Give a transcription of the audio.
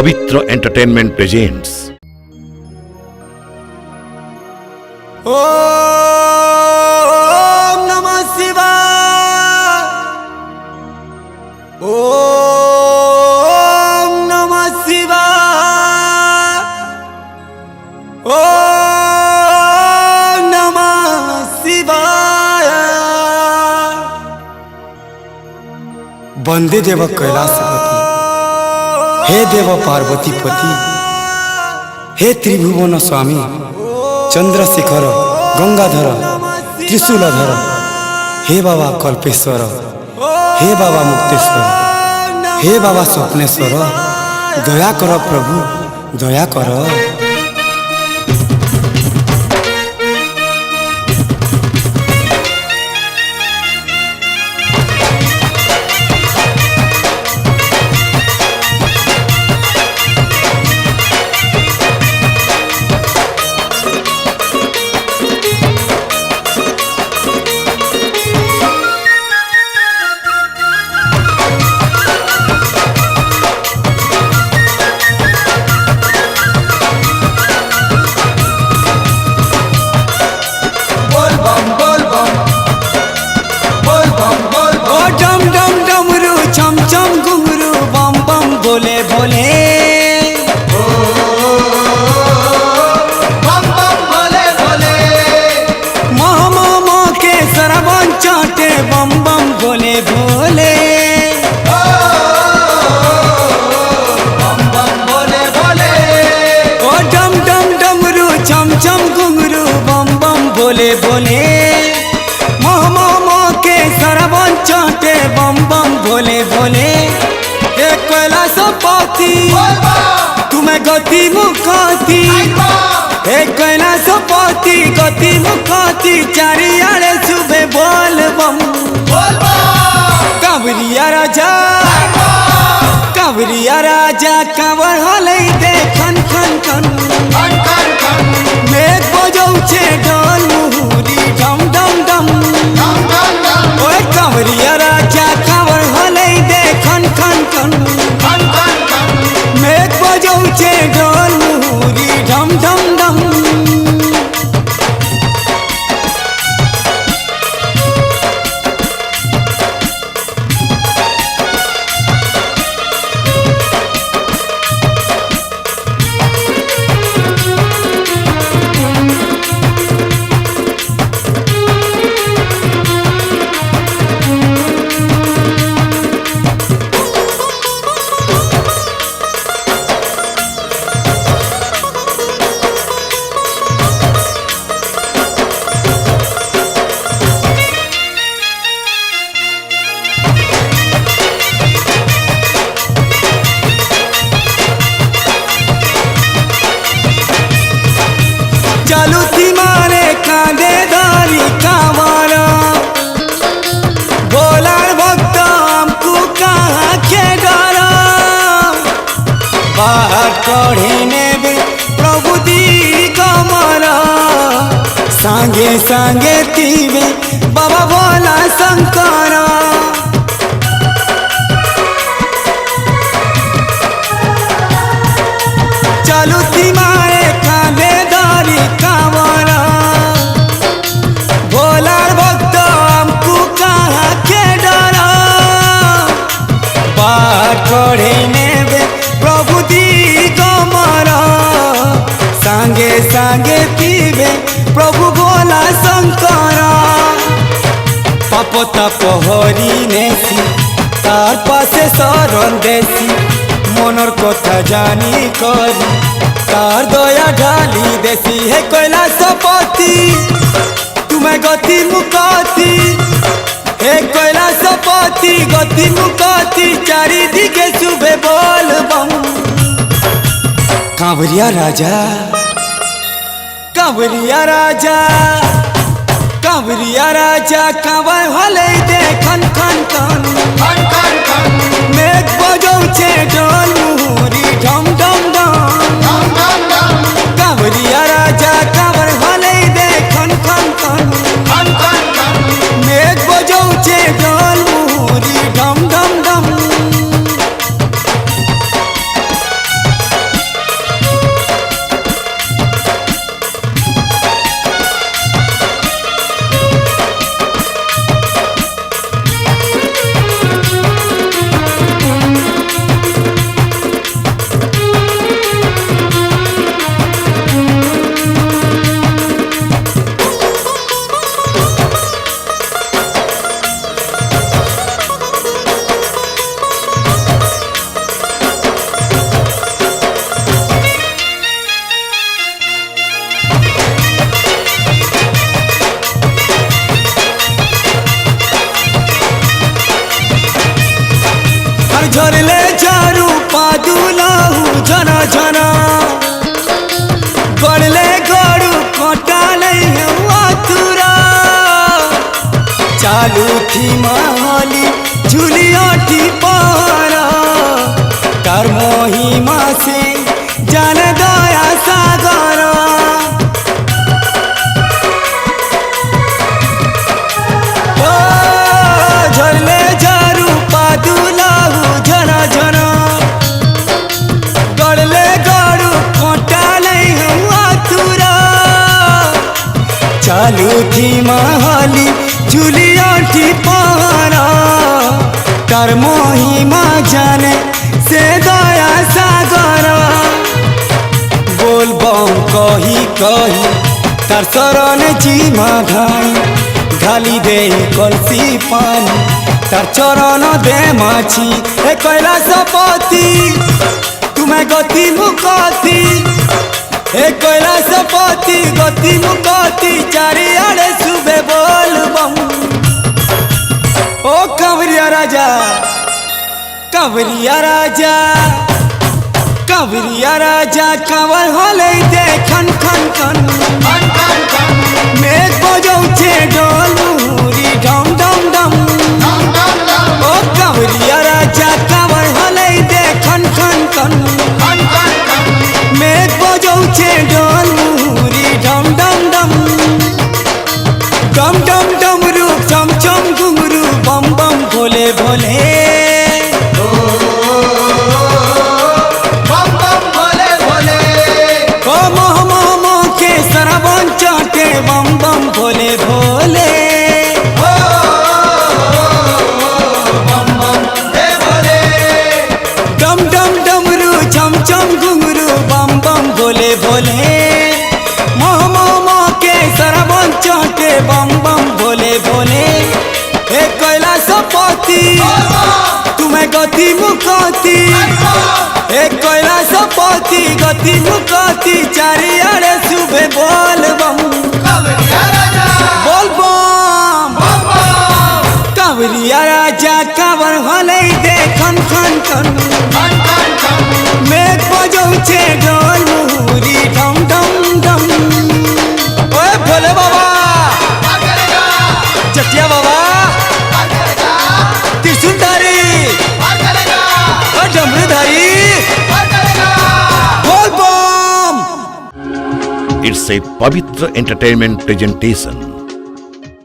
पवित्र entertainment presents. ओम नमः शिवाय। ओम नमः शिवाय। ओम नमः शिवाय। वंदे देव कैलासपति, हे देव पार्वती पति, हे त्रिभुवन स्वामी, चंद्रशेखर गंगाधर त्रिशूलधर, हे बाबा कल्पेश्वर, हे बाबा मुक्तेश्वर, हे बाबा स्वप्नेश्वर, दया कर प्रभु, दया कर। बोले बोले बम बम बोले बोले, मामा के सरवन चाटे बम बम बोले बोले, बम बम बोले बोले। ओ डम डम डमरू चम चम घुंघरू बम बम बोले बोले, मामा के सरवन चाटे बम बम बोले बोले। कैलासपति तुम्हें गति मुखाती, हे कैलासपति गति मुखाती, चारियाड़े सुबह बोल बम। कांवरिया राजा, कांवरिया राजा कांवर हले दे खन खन खन, मेघ बजौछे ढोल मुहुरी डम डम डम। ओए कांवरिया राजा कांवर हले दे खन खन खन, मेघ बजौछे ढोल मुहुरी ढम ढम ढम। चालू थी मारे कांदे दारी कांवरा, बोलार भक्त हमको कहाँ के डरा, बाहर कढ़ीने भी प्रभु दी कमरा, सांगे सांगे तीवे बाबा बोला शंकरा। चालू थी मारे कांदे दारी कांवरा, भोलार भक्त हमको कहाँ के डरा, बाहर कढ़ीने बे प्रभु दी कमरा, सांगे सांगे तीवे प्रभु बोला शंकरा। पाप ताप हरि नेसी तार पासे शरण देसी, मनर कथा जानी करी तार दया ढाली देसी। हे कैलासपति तुम्हें गति मुकाती, हे कैलासपति गति मुकाती, चारि दिगे सुबह बोल बम। कांवरिया राजा, कांवरिया राजा, कांवरिया राजा कांवर हले दे खन खन खन, मेघ बजौछे ढोल मुहुरी ढम ढम ढम। कांवरिया राजा कांवर हले दे खन खन खन, मेघ बजौछे ढोल मुहुरी ढम ढम ढम। झरझरले चारू पादुलाहु झना झना गड़ले गड़ू कटाले आतुरा चालू थी माली झुलियाटी पारा तार महिमा से जान दया सागर झरले झारू पादुलाहु झना झना गड़ले गड़ू कटाले आतुरा चालू थी माली झुलियाटी पारा तार महिमा जाने से दया सागर बोल बम कही कही तार शरण जीमा घाई ढाली दे कलसी पानी तार चरण दे माछी ए कैलाशपति तुम्हें गति मुकति ए कैलाशपति गति मुकति चारियाड़े सुबे बोल बम ओ कंवरिया राजा कंवरिया राजा कंवरिया राजा कंवर होले दे खन खन खन मेघ बजौछे ढोल मुहुरी डम डम डम ओ कंवरिया राजा कंवर होले दे खन खन खन मेघ बजौछे ढोल मुहुरी डम डम डम डम डम डम रूप चम चम घुंघरू बम बम भोले भोले बम बम भोले भोले बम बम हे भोले डम डम डमरू चम चम घुंघरू बम बम भोले भोले मोह के सरबन चाटे बम बम भोले भोले हे कैलाशपति तुम्हें गति मुकति हे कैलाशपति गति मुकति चारियाड़े सुबह बोल बम बोल बम कंवरिया राजा कंवर होले दे खन खन खन मेघ बजौछे ढोल मुहुरी डम डम डम ओए भोले बाबा चटिया बाबा त्रिशूलधारी और डमरूधारी बोल बम It's a Pavitra Entertainment presentation.